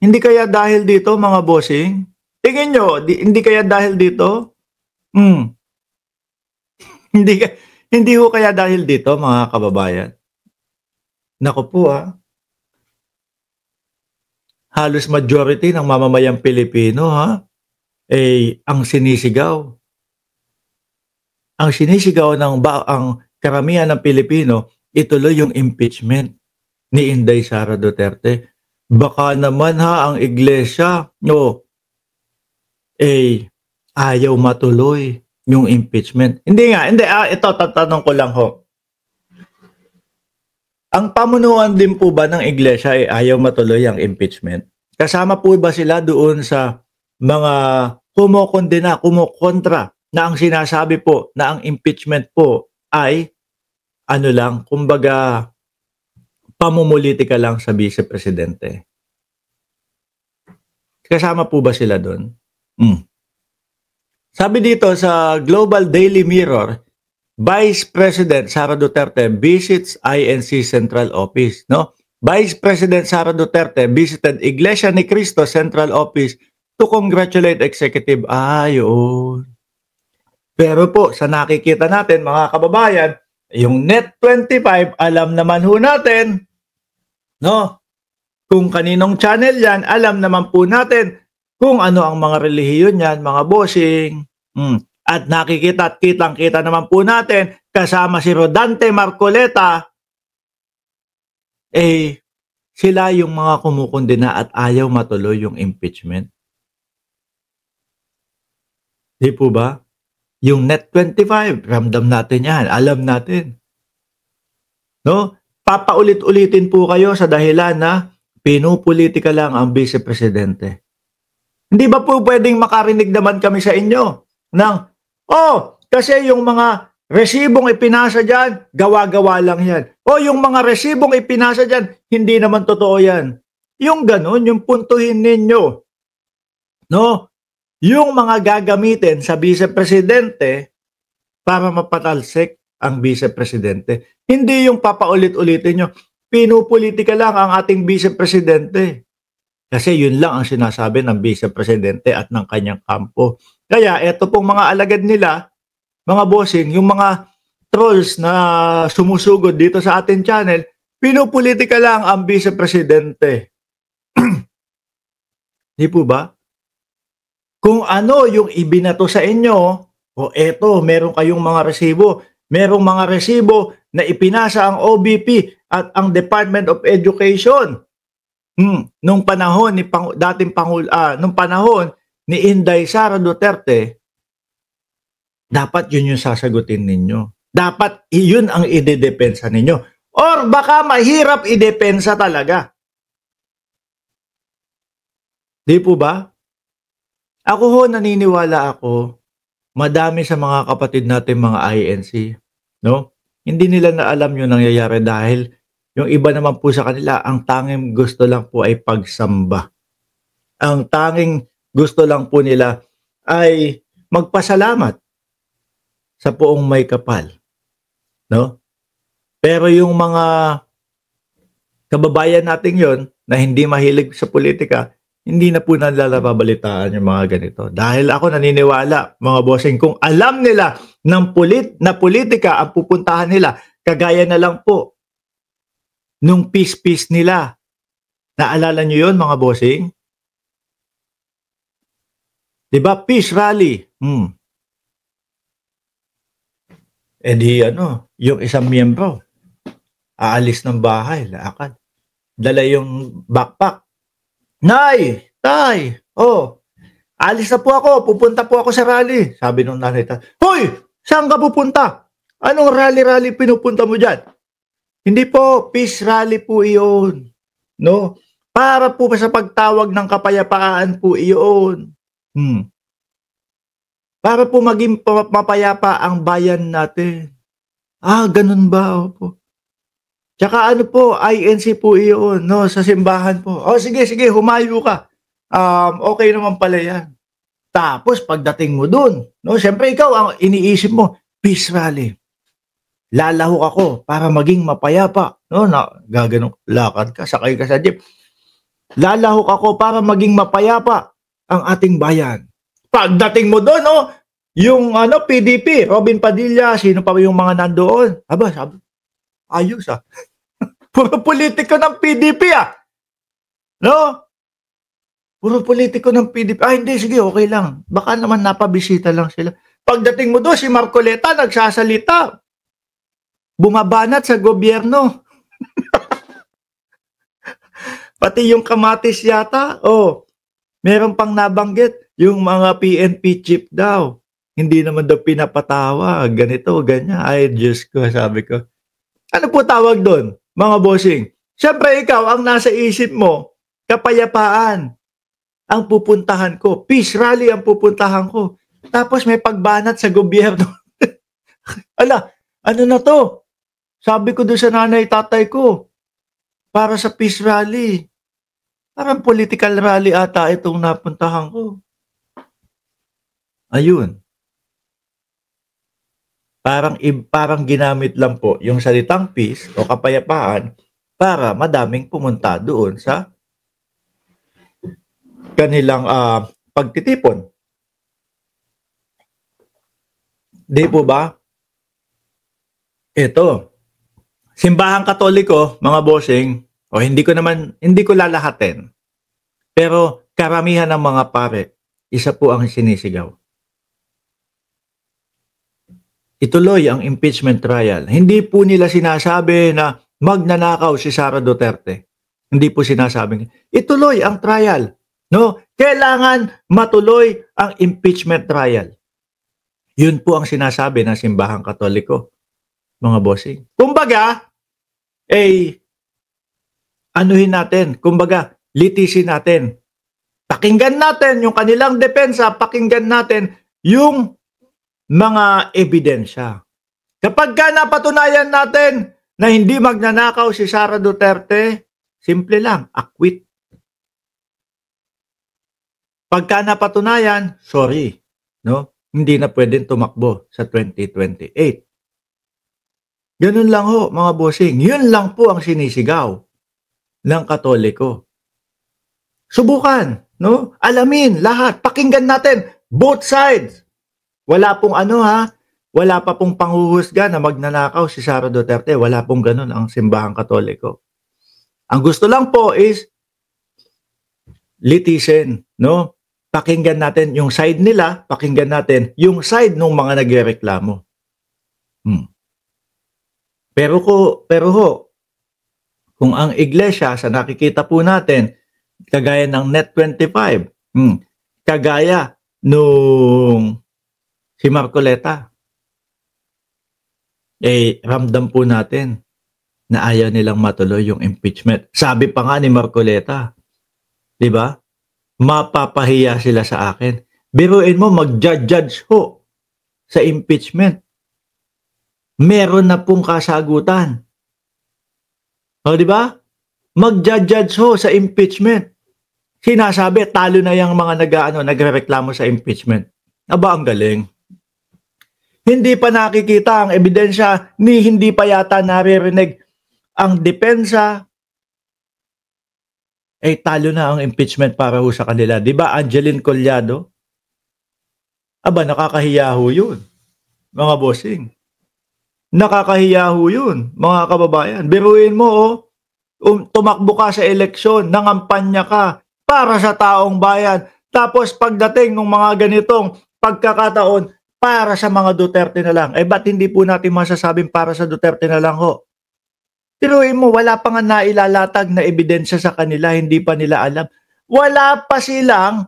Hindi kaya dahil dito mga bossing? Tingin nyo, hindi kaya dahil dito? Hmm. Hindi, hindi ho kaya dahil dito mga kababayan? Naku po halos majority ng mamamayang Pilipino ang sinisigaw. Ang sinisigaw ang karamihan ng Pilipino, ituloy yung impeachment ni Inday Sara Duterte. Baka naman ang iglesia, ayaw matuloy yung impeachment. Hindi, ito tatanong ko lang ho. Ang pamunuan din po ba ng iglesia ay ayaw matuloy ang impeachment? Kasama po ba sila doon sa mga kumokontra na ang sinasabi po na ang impeachment po ay kumbaga pamumulitika lang sa Vice Presidente? Kasama po ba sila doon? Sabi dito sa Global Daily Mirror, Vice President Sara Duterte visits INC Central Office, no? Vice President Sara Duterte visited Iglesia ni Cristo Central Office to congratulate executive. Yun. Pero po, sa nakikita natin mga kababayan, yung Net25, alam naman ho natin, no? Kung kaninong channel yan, alam naman po natin kung ano ang mga relihiyon yan, mga bossing. At nakikita at kitang-kita naman po natin, kasama si Rodante Marcoleta, sila yung mga kumukundina at ayaw matuloy yung impeachment. Di po ba? Yung Net25, ramdam natin yan, alam natin. No? Papaulit-ulitin po kayo sa dahilan na pinupolitika lang ang Vice Presidente. Hindi ba po pwedeng makarinig naman kami sa inyo ng, kasi yung mga resibong ipinasa dyan, gawa-gawa lang yan. Yung mga resibong ipinasa dyan, hindi naman totoo yan. Yung ganun, yung puntuhin ninyo. No? Yung mga gagamitin sa Vice Presidente para mapatalsik ang Vice Presidente. Hindi yung papaulit-ulitin nyo. Pinupolitika lang ang ating Vice Presidente. Kasi yun lang ang sinasabi ng Vice Presidente at ng kanyang kampo. Kaya eto pong mga alagad nila, mga bossing, yung mga trolls na sumusugod dito sa ating channel, pinupolitika lang ang Vice Presidente. Di po ba? Kung ano yung ibinato sa inyo, eto, meron kayong mga resibo. Merong mga resibo na ipinasa ang OBP at ang Department of Education. Nung panahon ni nung panahon ni Inday Sara Duterte, dapat yun yung sasagutin ninyo. Dapat yun ang idedepensa ninyo. Or baka mahirap idepensa talaga. Di po ba? Ako naniniwala ako, madami sa mga kapatid natin mga INC, no? Hindi nila na alam yung nangyayari dahil yung iba naman po sa kanila, ang tanging gusto lang po ay pagsamba. Ang tanging gusto lang po nila ay magpasalamat sa poong may kapal. No? Pero yung mga kababayan natin yon na hindi mahilig sa politika, hindi na po nalalababalitaan yung mga ganito. Dahil ako naniniwala, mga bossing, kung alam nila ng na politika ang pupuntahan nila, kagaya na lang po nung peace nila. Naalala nyo yun, mga bossing? Diba? Peace rally. Yung isang miyembro, aalis ng bahay, lakad. Dala yung backpack. Nay! Tay! Alis na po ako. Pupunta po ako sa rally. Sabi nung nanay, Hoy! Saan ka pupunta? Anong rally pinupunta mo dyan? Hindi po, peace rally po iyon. No? Para po sa pagtawag ng kapayapaan po iyon. Para po maging mapayapa ang bayan natin. Ganun ba? Opo. Tsaka INC po iyon, no? Sa simbahan po. Sige, humayo ka. Okay naman pala yan. Tapos pagdating mo dun, no? Siyempre ikaw ang iniisip mo, peace rally. Lalahok ako para maging mapayapa. No? Gaganong lakad ka, sakay ka sa jeep. Lalahok ako para maging mapayapa ang ating bayan. Pagdating mo doon, oh, yung PDP, Robin Padilla, sino pa yung mga nandoon? Aba, sabi, ayos ah. Puro politiko ng PDP ah. No? Puro politiko ng PDP. Ah, hindi, sige, okay lang. Baka naman napabisita lang sila. Pagdating mo doon, si Marcoleta nagsasalita. Bumabanat sa gobyerno. Pati yung kamatis yata, oh, meron pang nabanggit, yung mga PNP chief daw. Hindi naman daw pinapatawag, ganito, ganyan. Ay, Diyos ko, sabi ko. Ano po tawag doon, mga bossing? Siyempre, ikaw, ang nasa isip mo, kapayapaan ang pupuntahan ko. Peace rally ang pupuntahan ko. Tapos may pagbanat sa gobyerno. Ala, ano na to? Sabi ko doon sa nanay, tatay ko, para sa peace rally. Parang political rally ata itong napuntahan ko. Ayun. Parang ginamit lang po yung salitang peace o kapayapaan para madaming pumunta doon sa kanilang pagtitipon. Di po ba? Ito, simbahang Katoliko, mga bossing, o hindi ko lalahatin. Pero karamihan ng mga pare, isa po ang sinisigaw. Ituloy ang impeachment trial. Hindi po nila sinasabi na magnanakaw si Sara Duterte. Hindi po sinasabing ituloy ang trial. No? Kailangan matuloy ang impeachment trial. Yun po ang sinasabi ng simbahang Katoliko, mga bossing. Kumbaga, anuhin natin, kumbaga, litisin natin. Pakinggan natin yung kanilang depensa, pakinggan natin yung mga ebidensya. Kapag napatunayan natin na hindi magnanakaw si Sara Duterte, simple lang, acquit. Pagka napatunayan, sorry, no? Hindi na pwedeng tumakbo sa 2028. Ganun lang ho, mga bossing. Yun lang po ang sinisigaw ng Katoliko. Subukan, no? Alamin lahat, pakinggan natin both sides. Wala pong wala pa pong panghuhusga na magnanakaw si Sara Duterte. Wala pong ganun ang simbahang Katoliko. Ang gusto lang po is litisin, no? Pakinggan natin yung side nila, pakinggan natin yung side ng mga nagrereklamo. Pero kung ang iglesia sa nakikita po natin, kagaya ng Net25, kagaya nung si Marcoleta, ramdam po natin na ayaw nilang matuloy yung impeachment. Sabi pa nga ni Marcoleta, di ba? Mapapahiya sila sa akin. Biruin mo, mag-judge ho sa impeachment. Meron na pong kasagutan. O, di ba? Mag-judge ho sa impeachment. Sinasabi, talo na yung mga nagrereklamo sa impeachment. Aba, ang galing. Hindi pa nakikita ang ebidensya, hindi pa yata naririnig ang depensa. Talo na ang impeachment para ho sa kanila. Di ba, Angeline Collado? Aba, nakakahiya ho yun, mga bossing. Nakakahiya ho yun, mga kababayan. Biruin mo, tumakbo ka sa eleksyon, nangampanya ka para sa taong bayan. Tapos pagdating ng mga ganitong pagkakataon, para sa mga Duterte na lang. Ba't hindi po natin masasabing para sa Duterte na lang ho? Biruin mo, wala pa nga nailalatag na ebidensya sa kanila, hindi pa nila alam. Wala pa silang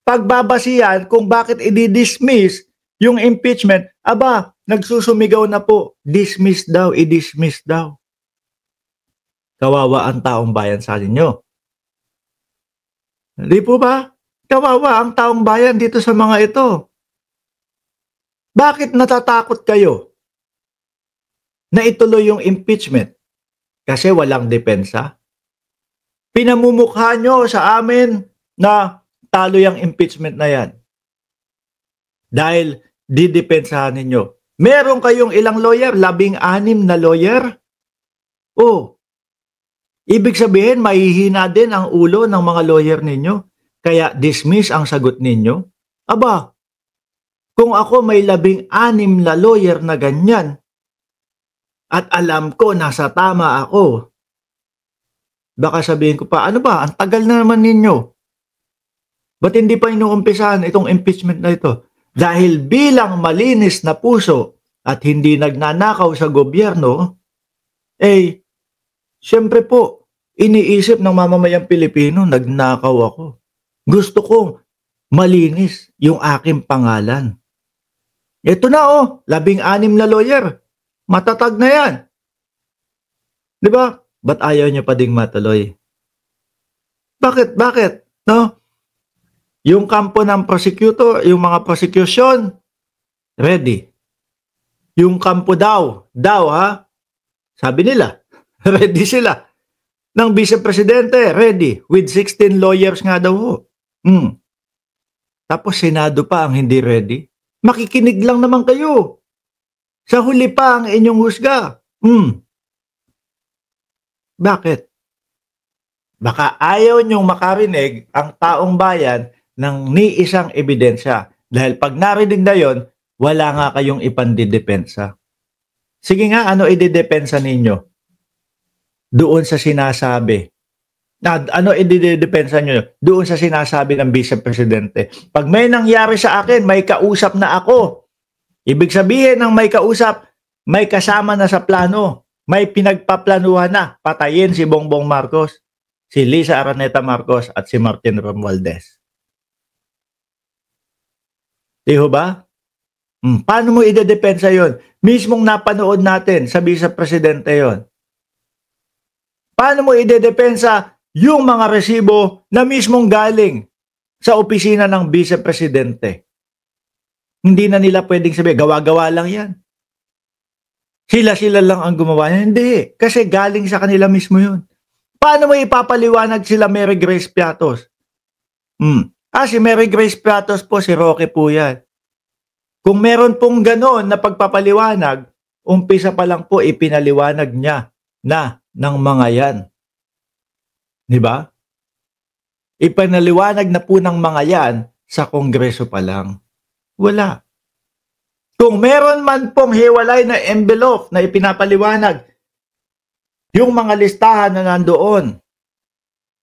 pagbabasihan kung bakit i-dismiss yung impeachment. Aba, nagsusumigaw na po, dismiss daw, i-dismiss daw. Kawawa ang taong bayan sa inyo. Hindi po ba? Kawawa ang taong bayan dito sa mga ito. Bakit natatakot kayo na ituloy yung impeachment? Kasi walang depensa? Pinamumukha nyo sa amin na talo yung impeachment na yan. Dahil didepensahan ninyo. Meron kayong ilang lawyer? 16 na lawyer? Ibig sabihin, mahihina din ang ulo ng mga lawyer ninyo. Kaya dismiss ang sagot ninyo. Aba, kung ako may 16 na lawyer na ganyan, at alam ko nasa tama ako, baka sabihin ko pa, ano ba, ang tagal na naman ninyo. Ba't hindi pa inuumpisahan itong impeachment na ito? Dahil bilang malinis na puso at hindi nagnanakaw sa gobyerno, siyempre po, iniisip ng mamamayang Pilipino, nagnakaw ako. Gusto ko malinis yung aking pangalan. Ito na 16 na lawyer. Matatag na yan. Di ba? Ba't ayaw niyo pa ding matuloy? Bakit? No? Yung kampo ng prosecutor, yung mga prosecution, ready. Yung kampo daw ha? Sabi nila, ready sila. Ng vice-presidente, ready. With 16 lawyers nga daw ho. Tapos Senado pa ang hindi ready. Makikinig lang naman kayo. Sa huli pa ang inyong husga. Bakit? Baka ayaw niyong makarinig ang taong bayan ng ni isang ebidensya. Dahil pag narinig na yon, wala nga kayong ipandidepensa. Sige nga, ano ididepensa ninyo? Doon sa sinasabi. Ano ididepensa nyo? Doon sa sinasabi ng vice-presidente. Pag may nangyari sa akin, may kausap na ako. Ibig sabihin ng may kausap, may kasama na sa plano. May pinagpaplanuhan na patayin si Bongbong Marcos, si Lisa Araneta Marcos at si Martin Romualdez. Di ba? Paano mo idedepensa yon? Mismong napanood natin sa vice-presidente yon. Paano mo idedepensa yung mga resibo na mismong galing sa opisina ng vice-presidente? Hindi na nila pwedeng sabihin, gawa-gawa lang yan. Sila lang ang gumawa niya. Hindi, kasi galing sa kanila mismo yun. Paano mo ipapaliwanag sila Mary Grace Piatos? Si Mary Grace Piatos po, si Roque po yan. Kung meron pong gano'n na pagpapaliwanag, umpisa pa lang po ipinaliwanag niya na ng mga yan. Di ba? Ipinaliwanag na po ng mga yan sa Kongreso pa lang. Wala. Kung meron man pong hiwalay na envelope na ipinapaliwanag, yung mga listahan na nandoon,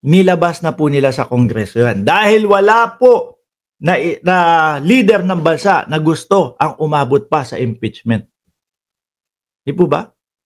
nilabas na po nila sa Kongreso yan. Dahil wala po na leader ng bansa na gusto ang umabot pa sa impeachment. Di po ba?